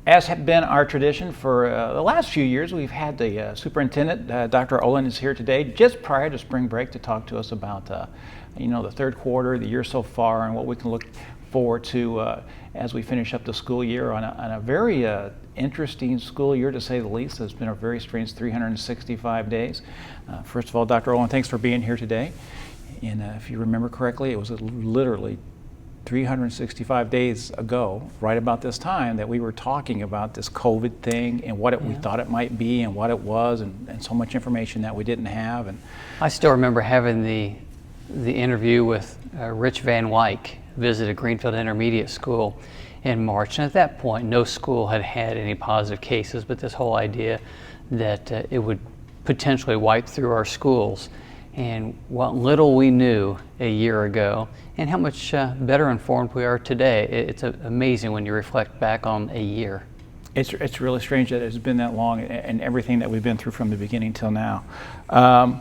As had been our tradition for the last few years, we've had the superintendent, Dr. Olin, is here today just prior to spring break to talk to us about the third quarter, the year so far, and what we can look forward to as we finish up the school year on a very interesting school year, to say the least. It's been a very strange 365 days. First of all, Dr. Olin, thanks for being here today. And if you remember correctly, it was literally 365 days ago, right about this time, that we were talking about this COVID thing and what we thought it might be and what it was, and so much information that we didn't have. And I still remember having the interview with Rich Van Wyck, visited Greenfield Intermediate School in March, and at that point no school had had any positive cases, but this whole idea that it would potentially wipe through our schools. And what little we knew a year ago, and how much better informed we are today. It's amazing when you reflect back on a year. It's really strange that it's been that long, and everything that we've been through from the beginning till now.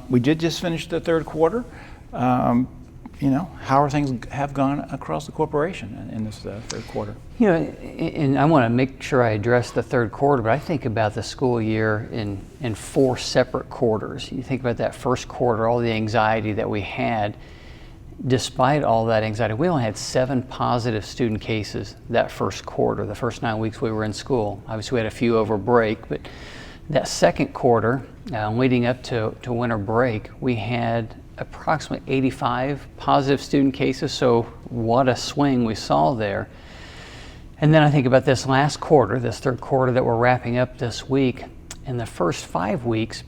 We did just finish the third quarter. How are things have gone across the corporation in this third quarter? And I want to make sure I address the third quarter, but I think about the school year in four separate quarters. You think about that first quarter, all the anxiety that we had. Despite all that anxiety, we only had 7 positive student cases that first quarter, the first 9 weeks we were in school. Obviously we had a few over break, but that second quarter, leading up to winter break, we had approximately 85 positive student cases, so what a swing we saw there. And then I think about this last quarter, this third quarter that we're wrapping up this week. In the first 5 weeks,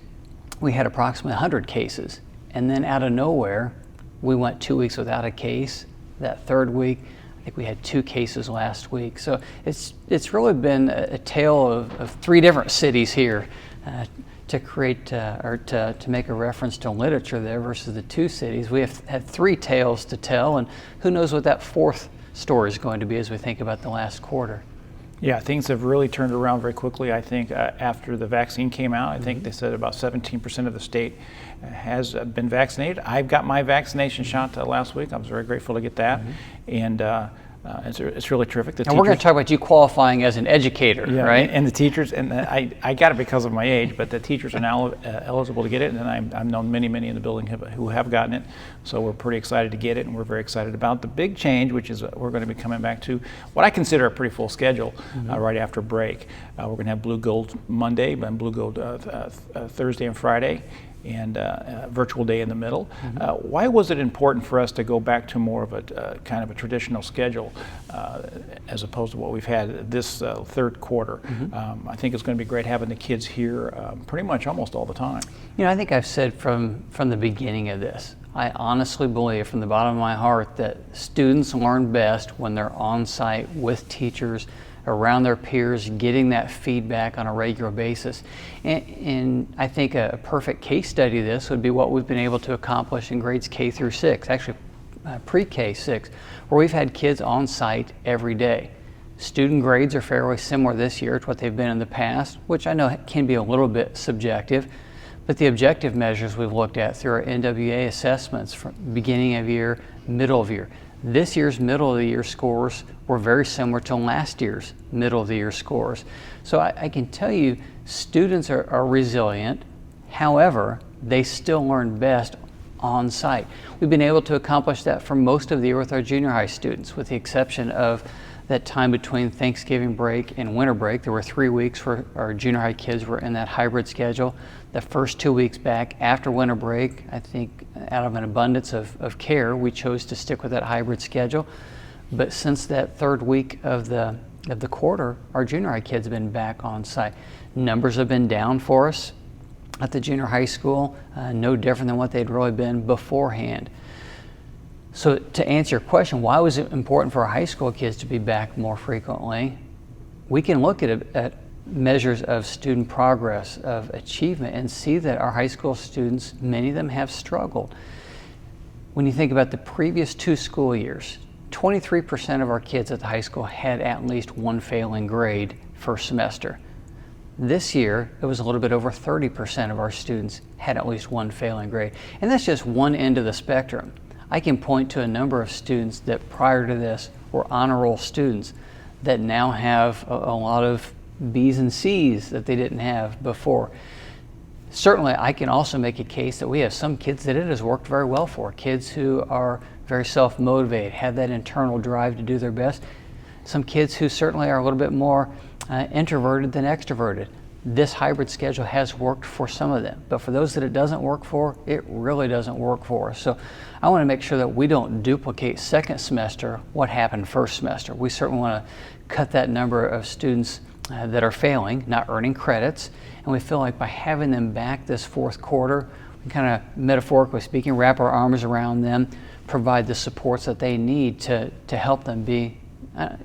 we had approximately 100 cases. And then out of nowhere, we went 2 weeks without a case. That third week, I think we had 2 cases last week. So it's really been a tale of 3 different cities here. To create or to make a reference to literature there versus the 2 cities. We have had 3 tales to tell, and who knows what that 4th story is going to be as we think about the last quarter. Yeah, things have really turned around very quickly. I think after the vaccine came out, I think they said about 17% of the state has been vaccinated. I've got my vaccination shot last week. I was very grateful to get that. And it's really terrific. And we're going to talk about you qualifying as an educator, right? And the teachers, and I got it because of my age, but the teachers are now eligible to get it, and I've known many in the building who have gotten it, so we're pretty excited to get it, and we're very excited about the big change, which is we're going to be coming back to what I consider a pretty full schedule right after break. We're going to have Blue Gold Monday, and Blue Gold Thursday and Friday, and virtual day in the middle. Why was it important for us to go back to more of a kind of a traditional schedule as opposed to what we've had this third quarter? I think it's going to be great having the kids here pretty much almost all the time. I think I've said from the beginning of this, I honestly believe from the bottom of my heart that students learn best when they're on site with teachers, around their peers, getting that feedback on a regular basis. And I think a perfect case study of this would be what we've been able to accomplish in grades K through 6, actually pre-K 6, where we've had kids on site every day. Student grades are fairly similar this year to what they've been in the past, which I know can be a little bit subjective, but the objective measures we've looked at through our NWA assessments from beginning of year, middle of year. This year's middle of the year scores were very similar to last year's middle of the year scores. So I can tell you students are resilient. However, they still learn best on site. We've been able to accomplish that for most of the year with our junior high students, with the exception of that time between Thanksgiving break and winter break. There were 3 weeks where our junior high kids were in that hybrid schedule. The first 2 weeks back after winter break, I think out of an abundance of care, we chose to stick with that hybrid schedule. But since that third week of the quarter, our junior high kids have been back on site. Numbers have been down for us at the junior high school, no different than what they'd really been beforehand. So to answer your question, why was it important for our high school kids to be back more frequently? We can look at measures of student progress, of achievement, and see that our high school students, many of them have struggled. When you think about the previous 2 school years, 23% of our kids at the high school had at least 1 failing grade first semester. This year, it was a little bit over 30% of our students had at least 1 failing grade. And that's just one end of the spectrum. I can point to a number of students that prior to this were honor roll students that now have a lot of B's and C's that they didn't have before. Certainly, I can also make a case that we have some kids that it has worked very well for. Kids who are very self-motivated, have that internal drive to do their best. Some kids who certainly are a little bit more introverted than extroverted. This hybrid schedule has worked for some of them, but for those that it doesn't work for, it really doesn't work for. So I want to make sure that we don't duplicate second semester what happened first semester. We certainly want to cut that number of students that are failing, not earning credits, and we feel like by having them back this fourth quarter, we kind of, metaphorically speaking, wrap our arms around them, provide the supports that they need to help them be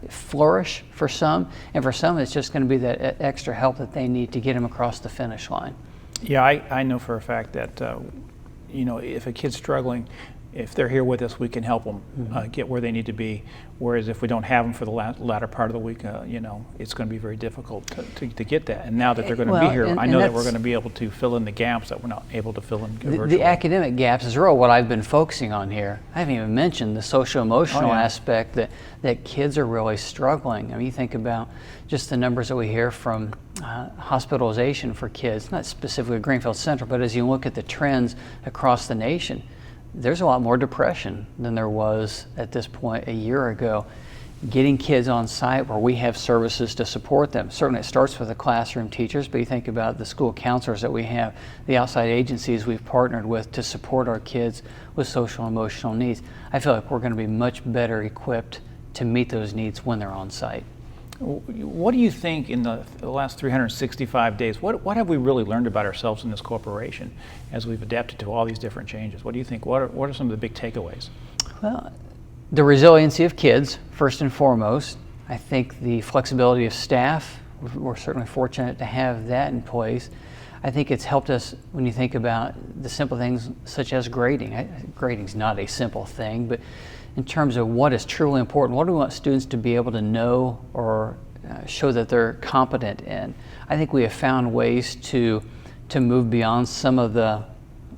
flourish for some, and for some it's just going to be that extra help that they need to get them across the finish line. Yeah, I know for a fact that if a kid's struggling, if they're here with us, we can help them get where they need to be. Whereas if we don't have them for the latter part of the week, it's going to be very difficult to get that. And now that they're going to be here, I know that we're going to be able to fill in the gaps that we're not able to fill in virtually. The academic gaps is really what I've been focusing on here. I haven't even mentioned the social-emotional aspect that kids are really struggling. I mean, you think about just the numbers that we hear from hospitalization for kids, not specifically Greenfield Central, but as you look at the trends across the nation, there's a lot more depression than there was at this point a year ago. Getting kids on site where we have services to support them. Certainly it starts with the classroom teachers, but you think about the school counselors that we have, the outside agencies we've partnered with to support our kids with social and emotional needs. I feel like we're going to be much better equipped to meet those needs when they're on site. What do you think in the last 365 days, what have we really learned about ourselves in this corporation as we've adapted to all these different changes? What do you think? What are some of the big takeaways? Well, the resiliency of kids, first and foremost. I think the flexibility of staff, we're certainly fortunate to have that in place. I think it's helped us when you think about the simple things such as grading. Grading's not a simple thing, but in terms of what is truly important, what do we want students to be able to know or show that they're competent in? I think we have found ways to move beyond some of the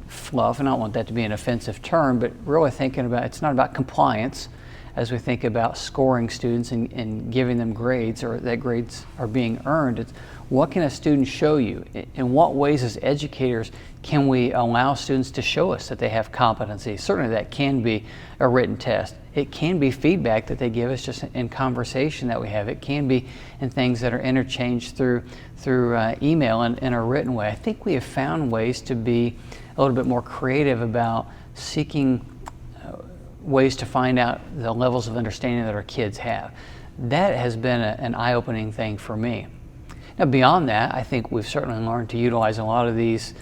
fluff, and I don't want that to be an offensive term, but really thinking about, it's not about compliance as we think about scoring students and giving them grades, or that grades are being earned. It's what can a student show you? In what ways as educators can we allow students to show us that they have competency? Certainly that can be a written test. It can be feedback that they give us just in conversation that we have. It can be in things that are interchanged through email in a written way. I think we have found ways to be a little bit more creative about seeking ways to find out the levels of understanding that our kids have. That has been an eye-opening thing for me. Now beyond that, I think we've certainly learned to utilize a lot of these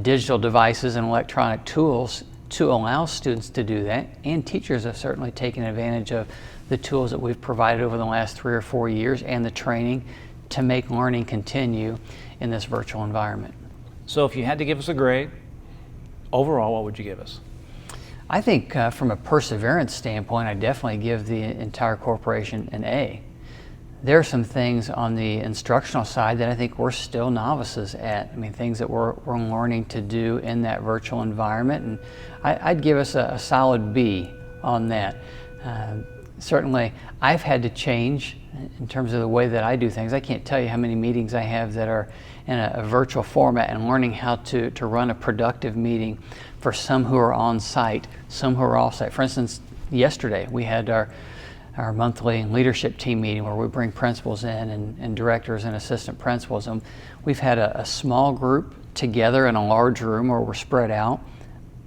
digital devices and electronic tools to allow students to do that, and teachers have certainly taken advantage of the tools that we've provided over the last 3 or 4 years and the training to make learning continue in this virtual environment. So if you had to give us a grade, overall, what would you give us? I think from a perseverance standpoint, I definitely give the entire corporation an A. There are some things on the instructional side that I think we're still novices at. I mean, things that we're learning to do in that virtual environment, and I'd give us a solid B on that. Certainly, I've had to change in terms of the way that I do things. I can't tell you how many meetings I have that are in a virtual format, and learning how to run a productive meeting for some who are on site, some who are off site. For instance, yesterday we had our monthly leadership team meeting where we bring principals in and directors and assistant principals, and we've had a small group together in a large room where we're spread out,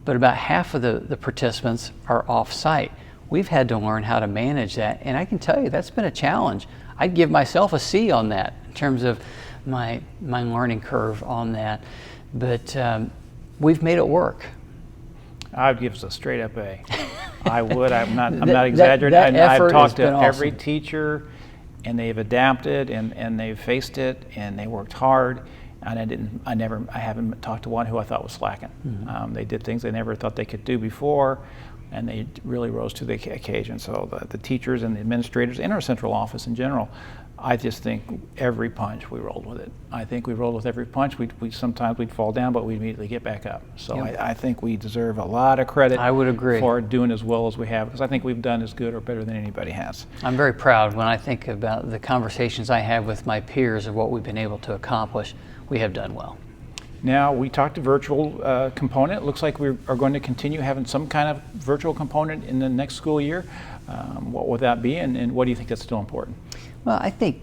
but about half of the participants are off site. We've had to learn how to manage that, and I can tell you that's been a challenge. I'd give myself a C on that in terms of my learning curve on that, but we've made it work. I'd give us a straight up A. I would. I'm not exaggerating. I've talked to every teacher, and they've adapted and they've faced it and they worked hard. And I haven't talked to one who I thought was slacking. Mm-hmm. They did things they never thought they could do before, and they really rose to the occasion. So the teachers and the administrators and our central office in general, I just think every punch we rolled with it. I think we rolled with every punch. Sometimes we'd fall down, but we'd immediately get back up. So Yep. I think we deserve a lot of credit. I would agree. For doing as well as we have, because I think we've done as good or better than anybody has. I'm very proud when I think about the conversations I have with my peers of what we've been able to accomplish. We have done well. Now, we talked to virtual component. It looks like we are going to continue having some kind of virtual component in the next school year. What would that be, and what do you think that's still important? Well, I think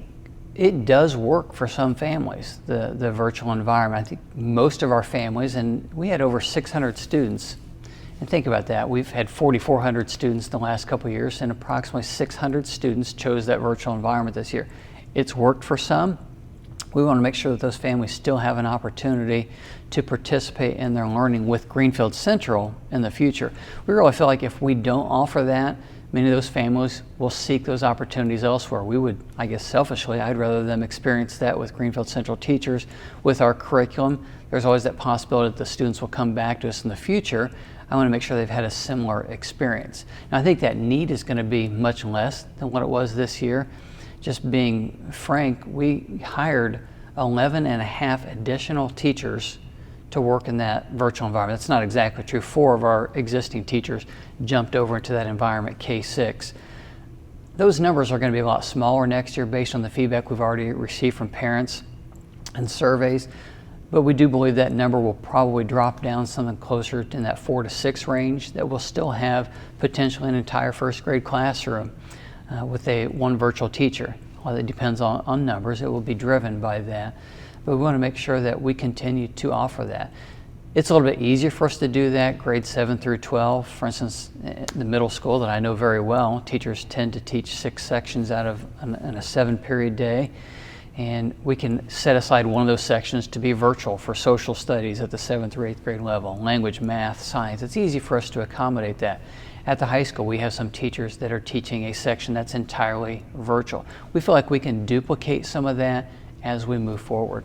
it does work for some families, the virtual environment. I think most of our families, and we had over 600 students, and think about that, we've had 4,400 students the last couple of years, and approximately 600 students chose that virtual environment this year. It's worked for some. We want to make sure that those families still have an opportunity to participate in their learning with Greenfield Central in the future. We really feel like if we don't offer that, many of those families will seek those opportunities elsewhere. We would, I guess selfishly, I'd rather them experience that with Greenfield Central teachers, with our curriculum. There's always that possibility that the students will come back to us in the future. I want to make sure they've had a similar experience. Now, I think that need is going to be much less than what it was this year. Just being frank, we hired 11 and a half additional teachers to work in that virtual environment. That's not exactly true. 4 of our existing teachers jumped over into that environment, K-6. Those numbers are going to be a lot smaller next year based on the feedback we've already received from parents and surveys. But we do believe that number will probably drop down something closer in that 4 to 6 range, that will still have potentially an entire first grade classroom with one virtual teacher. Well, it depends on numbers. It will be driven by that. But we want to make sure that we continue to offer that. It's a little bit easier for us to do that, grades 7 through 12. For instance, the middle school that I know very well, teachers tend to teach 6 sections out of in a 7-period day. And we can set aside one of those sections to be virtual for social studies at the 7th or 8th grade level, language, math, science. It's easy for us to accommodate that. At the high school, we have some teachers that are teaching a section that's entirely virtual. We feel like we can duplicate some of that as we move forward.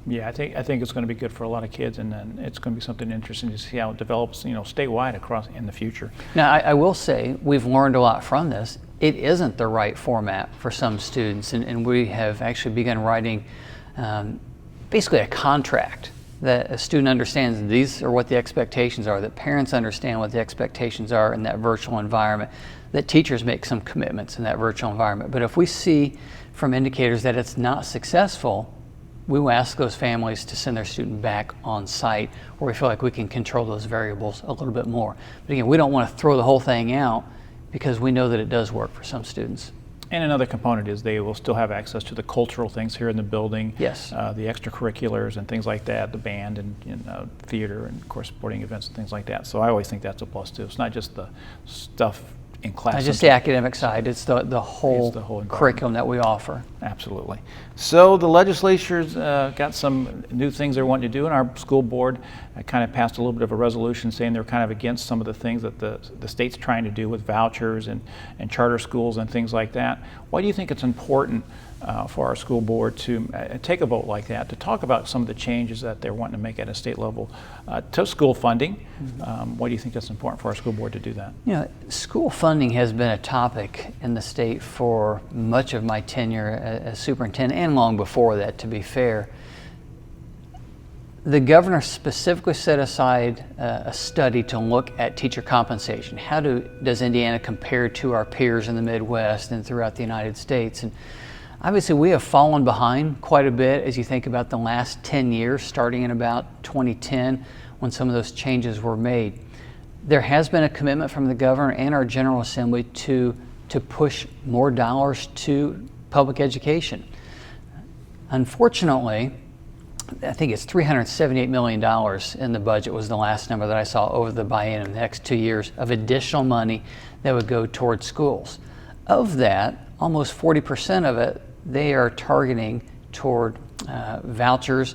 Yeah, I think it's going to be good for a lot of kids, and then it's going to be something interesting to see how it develops, statewide across in the future. Now, I will say we've learned a lot from this. It isn't the right format for some students, and we have actually begun writing basically a contract that a student understands these are what the expectations are, that parents understand what the expectations are in that virtual environment, that teachers make some commitments in that virtual environment. But if we see from indicators that it's not successful, we will ask those families to send their student back on site where we feel like we can control those variables a little bit more. But again, we don't want to throw the whole thing out because we know that it does work for some students. And another component is they will still have access to the cultural things here in the building. Yes. The extracurriculars and things like that, the band and theater and, of course, sporting events and things like that. So I always think that's a plus, too. It's not just the stuff in class. Not just the academic side, it's the whole curriculum that we offer. Absolutely. So the legislature's got some new things they're wanting to do, and our school board kind of passed a little bit of a resolution saying they're kind of against some of the things that the state's trying to do with vouchers and charter schools and things like that. Why do you think it's important for our school board to take a vote like that, to talk about some of the changes that they're wanting to make at a state level to school funding? Mm-hmm. Why do you think that's important for our school board to do that? School funding has been a topic in the state for much of my tenure as superintendent and long before that, to be fair. The governor specifically set aside a study to look at teacher compensation. How does Indiana compare to our peers in the Midwest and throughout the United States? And obviously, we have fallen behind quite a bit as you think about the last 10 years, starting in about 2010 when some of those changes were made. There has been a commitment from the governor and our General Assembly to push more dollars to public education. Unfortunately, I think it's $378 million in the budget was the last number that I saw over the biennium, the next 2 years of additional money that would go towards schools. Of that, almost 40% of it, they are targeting toward vouchers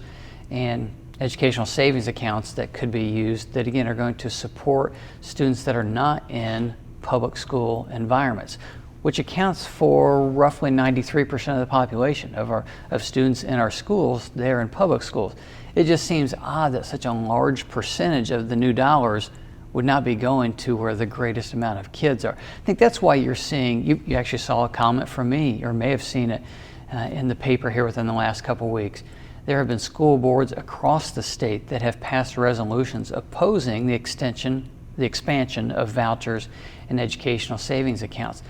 and educational savings accounts that could be used that, again, are going to support students that are not in public school environments, which accounts for roughly 93% of the population of students in our schools. They're in public schools. It just seems odd that such a large percentage of the new dollars would not be going to where the greatest amount of kids are. I think that's why you're seeing, you actually saw a comment from me, or may have seen it in the paper here within the last couple of weeks. There have been school boards across the state that have passed resolutions opposing the expansion of vouchers and educational savings accounts.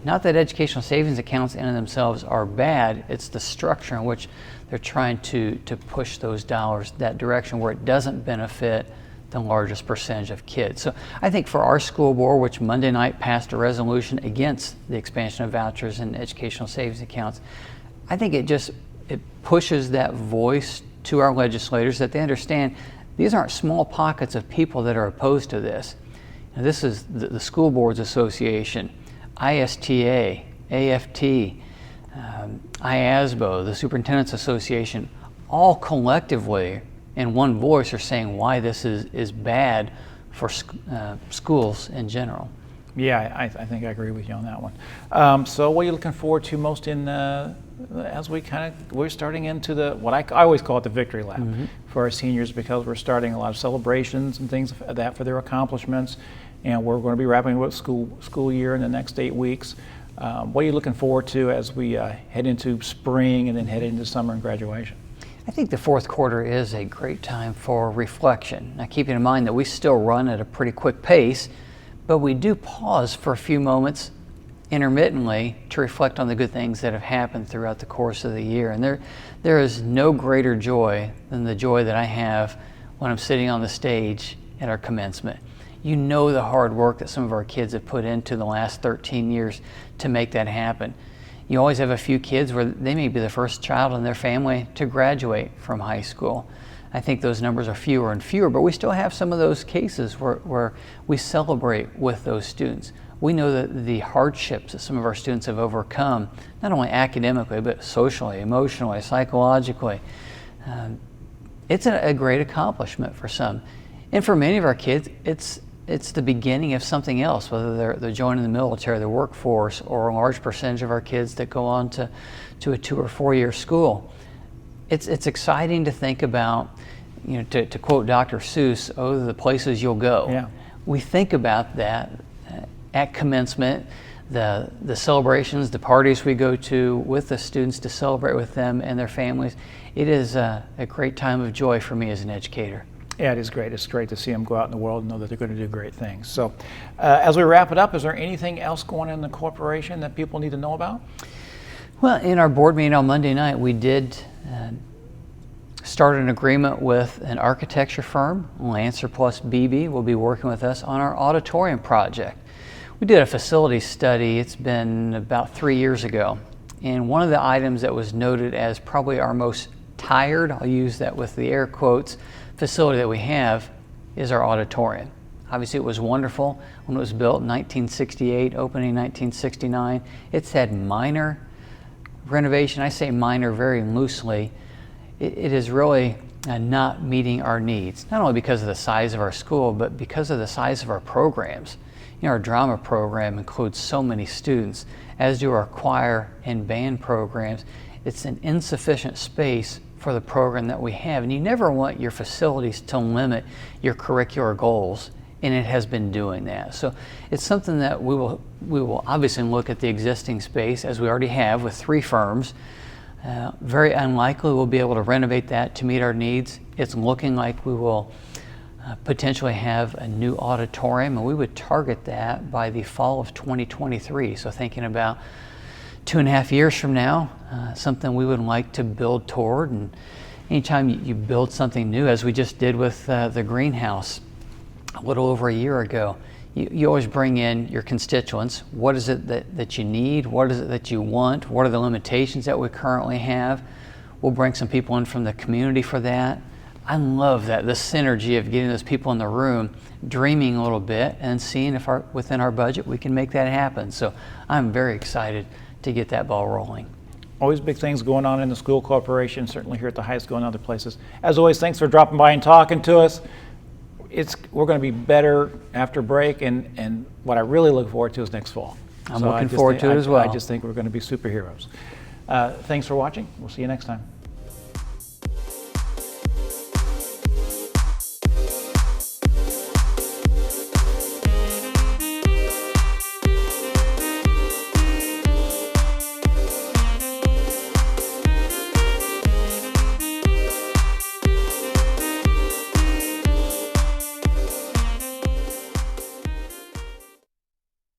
Not that educational savings accounts in and of themselves are bad, it's the structure in which they're trying to push those dollars that direction where it doesn't benefit the largest percentage of kids. So I think for our school board, which Monday night passed a resolution against the expansion of vouchers and educational savings accounts, I think it pushes that voice to our legislators that they understand these aren't small pockets of people that are opposed to this. Now, this is the School Boards Association, ISTA, AFT, IASBO, the Superintendent's Association, all collectively in one voice are saying why this is bad for schools in general. Yeah, I think I agree with you on that one. So what are you looking forward to most as we're starting into what I always call it the victory lap for our seniors, because we're starting a lot of celebrations and things of that for their accomplishments, and we're going to be wrapping up school year in the next 8 weeks. What are you looking forward to as we head into spring and then head into summer and graduation? I think the fourth quarter is a great time for reflection. Now, keeping in mind that we still run at a pretty quick pace, but we do pause for a few moments intermittently to reflect on the good things that have happened throughout the course of the year. And there is no greater joy than the joy that I have when I'm sitting on the stage at our commencement. You know the hard work that some of our kids have put into the last 13 years to make that happen. You always have a few kids where they may be the first child in their family to graduate from high school. I think those numbers are fewer and fewer, but we still have some of those cases where we celebrate with those students. We know that the hardships that some of our students have overcome, not only academically, but socially, emotionally, psychologically, it's a great accomplishment for some. And for many of our kids, it's the beginning of something else, whether they're joining the military, the workforce, or a large percentage of our kids that go on to a 2 or 4 year school. It's exciting to think about, to quote Dr. Seuss, "Oh, the places you'll go." Yeah. We think about that at commencement, the celebrations, the parties we go to with the students to celebrate with them and their families. It is a great time of joy for me as an educator. Yeah, it is great. It's great to see them go out in the world and know that they're going to do great things. So as we wrap it up, is there anything else going on in the corporation that people need to know about? Well, in our board meeting on Monday night, we did start an agreement with an architecture firm. Lancer plus BB will be working with us on our auditorium project. We did a facility study, it's been about 3 years ago, and one of the items that was noted as probably our most tired, I'll use that with the air quotes, facility that we have is our auditorium. Obviously it was wonderful when it was built in 1968, opening 1969. It's had minor renovation. I say minor very loosely. It is really not meeting our needs, not only because of the size of our school, but because of the size of our programs. Our drama program includes so many students, as do our choir and band programs. It's an insufficient space for the program that we have, and you never want your facilities to limit your curricular goals, and it has been doing that. So it's something that we will obviously look at the existing space, as we already have with 3 firms. Very unlikely we'll be able to renovate that to meet our needs. It's looking like we will potentially have a new auditorium, and we would target that by the fall of 2023. So thinking about 2.5 years from now, something we would like to build toward. And anytime you build something new, as we just did with the greenhouse a little over a year ago, you always bring in your constituents. What is it that you need? What is it that you want? What are the limitations that we currently have? We'll bring some people in from the community for that. I love that, the synergy of getting those people in the room, dreaming a little bit, and seeing if within our budget we can make that happen. So I'm very excited to get that ball rolling. Always big things going on in the school corporation, certainly here at the high school and other places. As always, thanks for dropping by and talking to us. We're going to be better after break, and what I really look forward to is next fall. I'm looking forward to it as well. I just think we're going to be superheroes. Thanks for watching. We'll see you next time.